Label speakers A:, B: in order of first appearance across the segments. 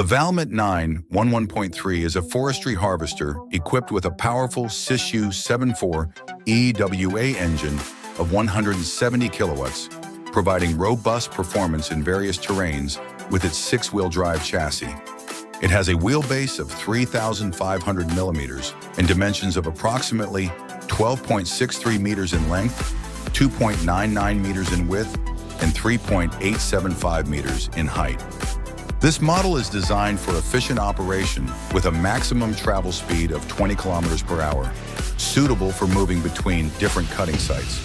A: The Valmet 911.3 is a forestry harvester equipped with a powerful Sishu 7.4 EWA engine of 170 kilowatts, providing robust performance in various terrains with its six-wheel drive chassis. It has a wheelbase of 3,500 millimeters and dimensions of approximately 12.63 meters in length, 2.99 meters in width, and 3.875 meters in height. This model is designed for efficient operation with a maximum travel speed of 20 kilometers per hour, suitable for moving between different cutting sites.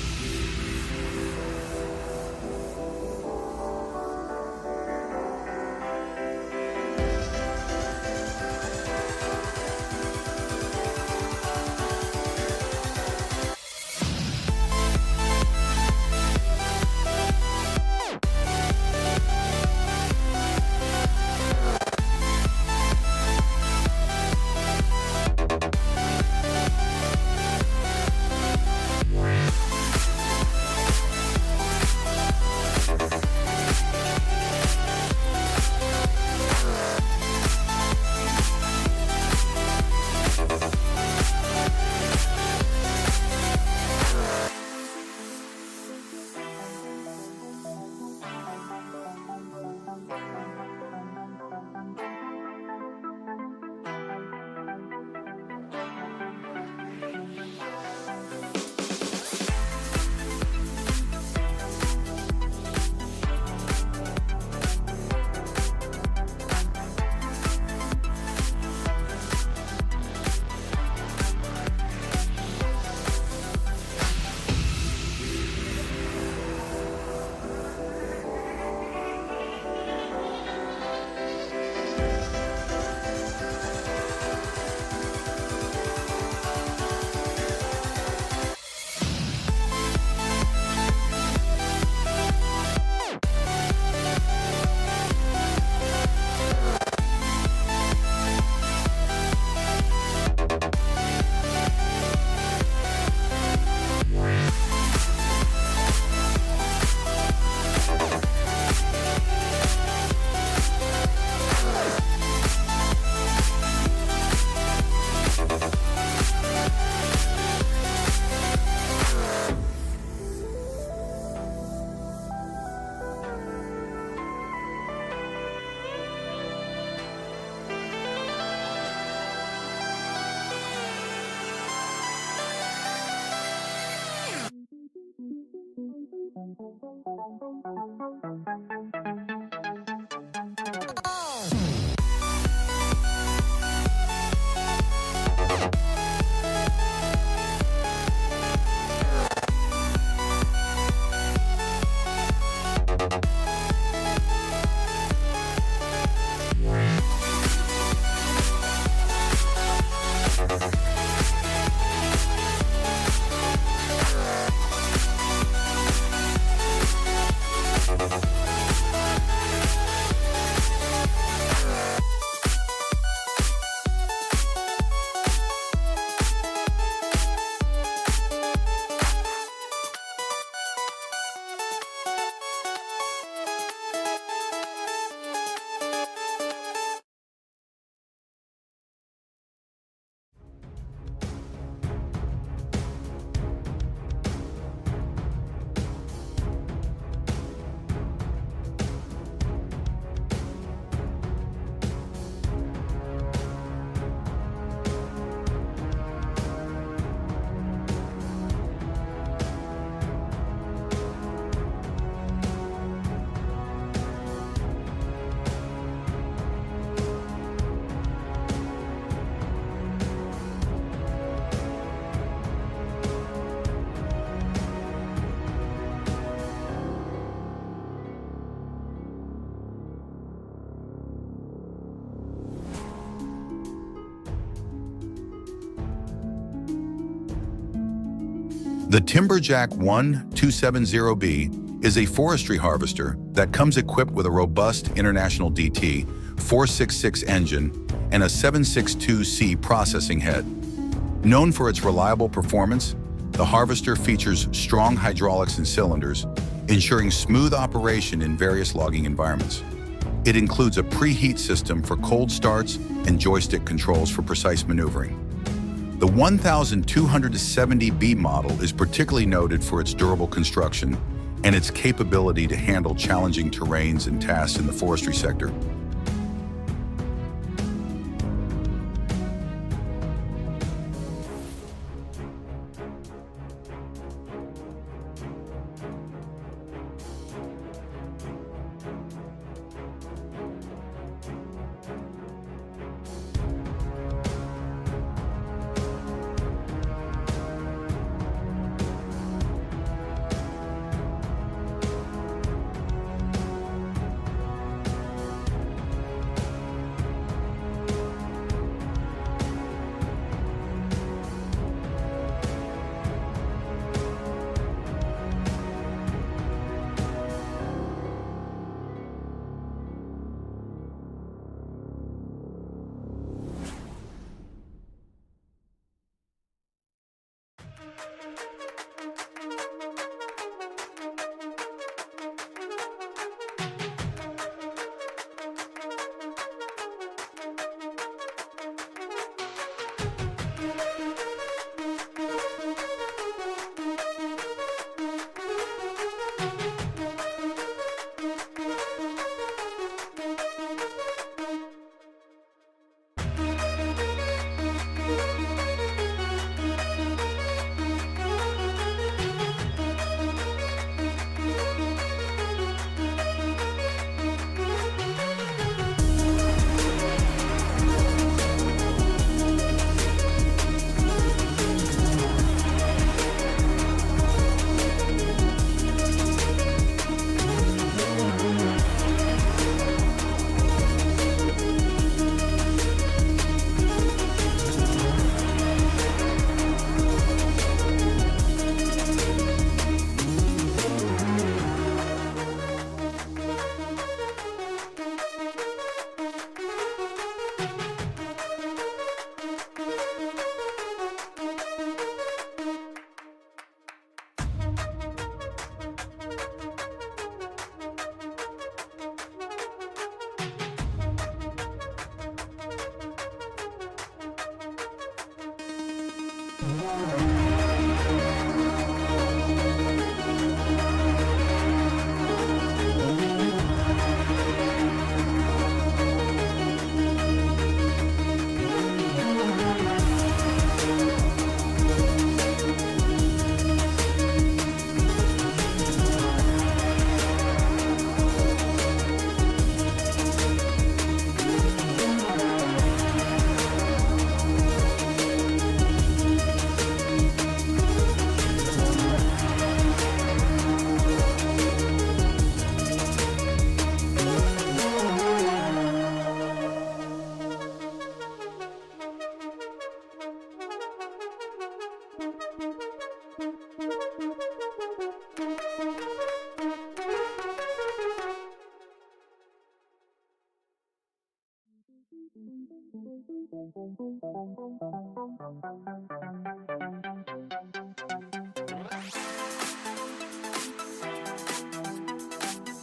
A: The Timberjack 1270B is a forestry harvester that comes equipped with a robust International DT 466 engine and a 762C processing head. Known for its reliable performance, the harvester features strong hydraulics and cylinders, ensuring smooth operation in various logging environments. It includes a preheat system for cold starts and joystick controls for precise maneuvering. The 1270B model is particularly noted for its durable construction and its capability to handle challenging terrains and tasks in the forestry sector.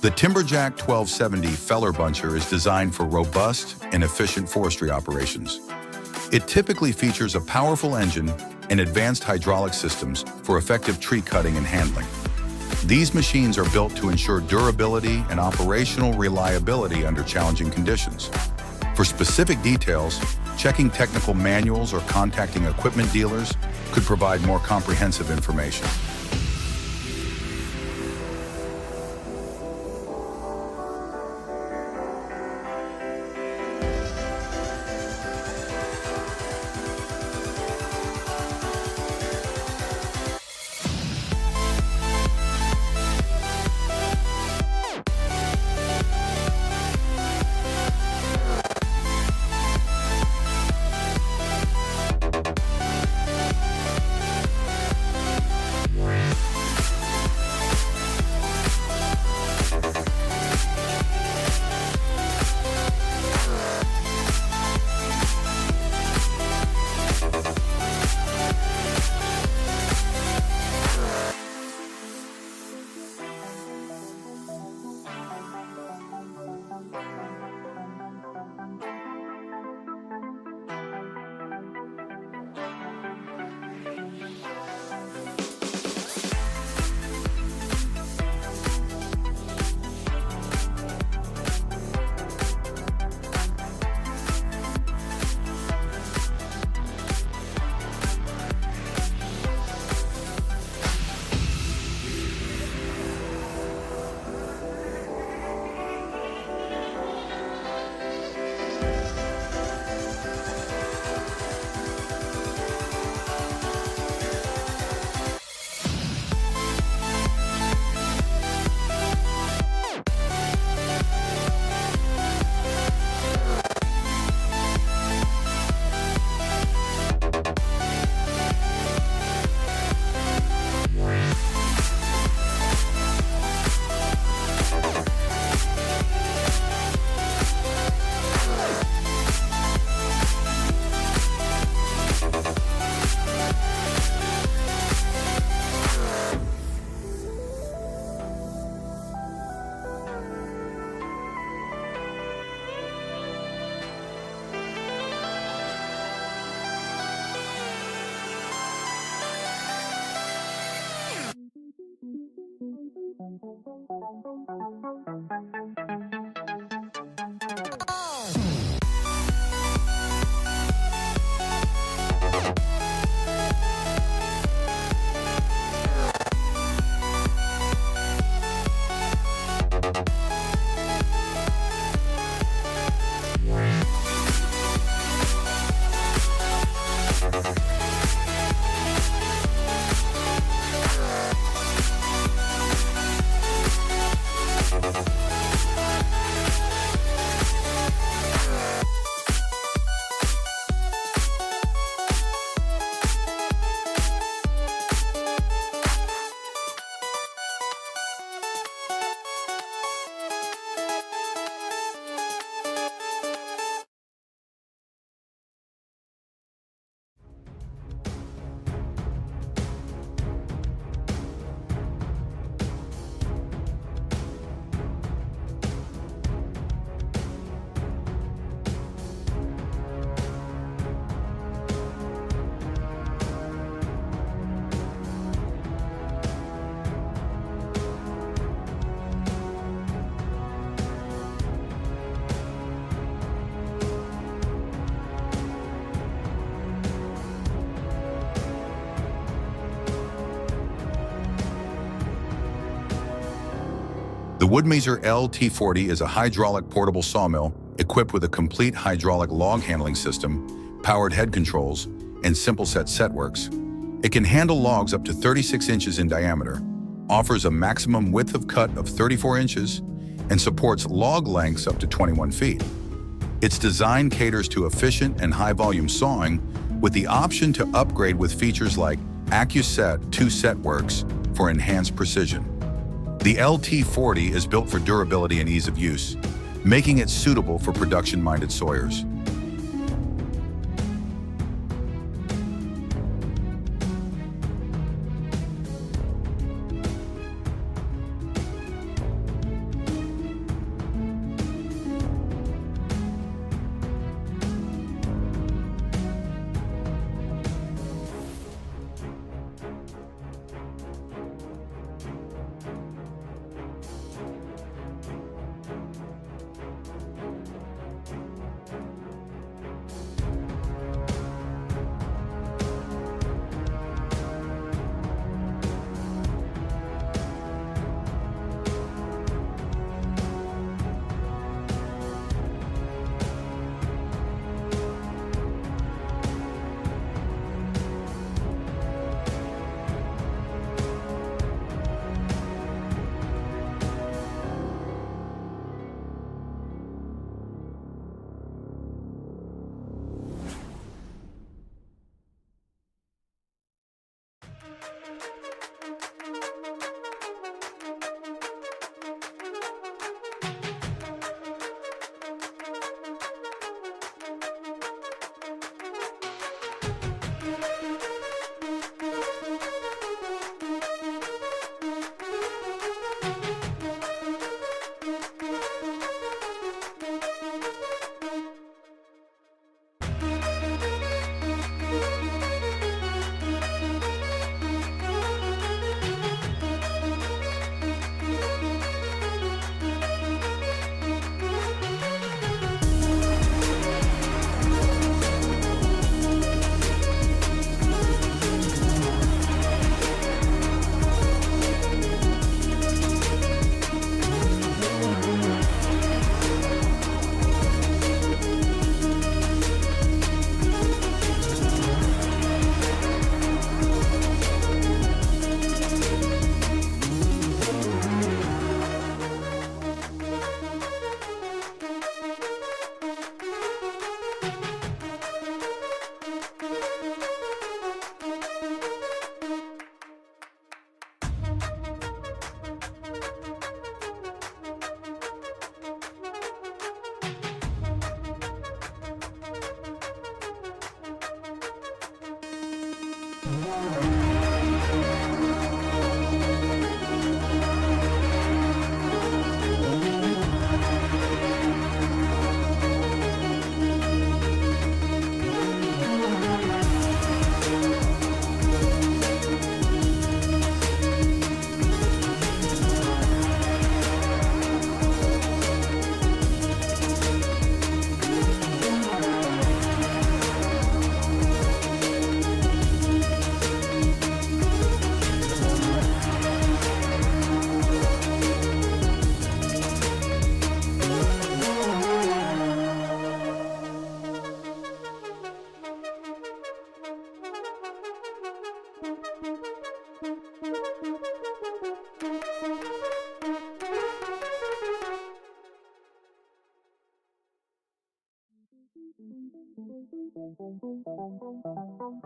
A: The Timberjack 1270 feller buncher is designed for robust and efficient forestry operations. It typically features a powerful engine and advanced hydraulic systems for effective tree cutting and handling. These machines are built to ensure durability and operational reliability under challenging conditions. For specific details, checking technical manuals or contacting equipment dealers could provide more comprehensive information. The Woodmazer LT40 is a hydraulic portable sawmill equipped with a complete hydraulic log handling system, powered head controls, and simple set works. It can handle logs up to 36 inches in diameter, offers a maximum width of cut of 34 inches, and supports log lengths up to 21 feet. Its design caters to efficient and high-volume sawing with the option to upgrade with features like AccuSet 2-set works for enhanced precision. The LT40 is built for durability and ease of use, making it suitable for production-minded sawyers.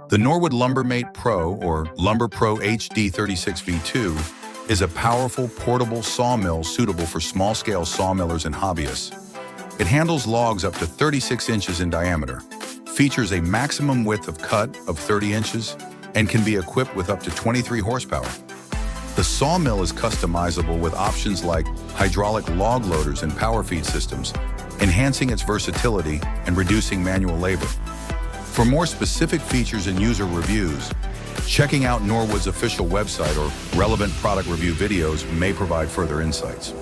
A: The Norwood Lumbermate Pro, or Lumber Pro HD 36V2, is a powerful portable sawmill suitable for small-scale sawmillers and hobbyists. It handles logs up to 36 inches in diameter, features a maximum width of cut of 30 inches, and can be equipped with up to 23 horsepower. The sawmill is customizable with options like hydraulic log loaders and power feed systems, enhancing its versatility and reducing manual labor. For more specific features and user reviews, checking out Norwood's official website or relevant product review videos may provide further insights.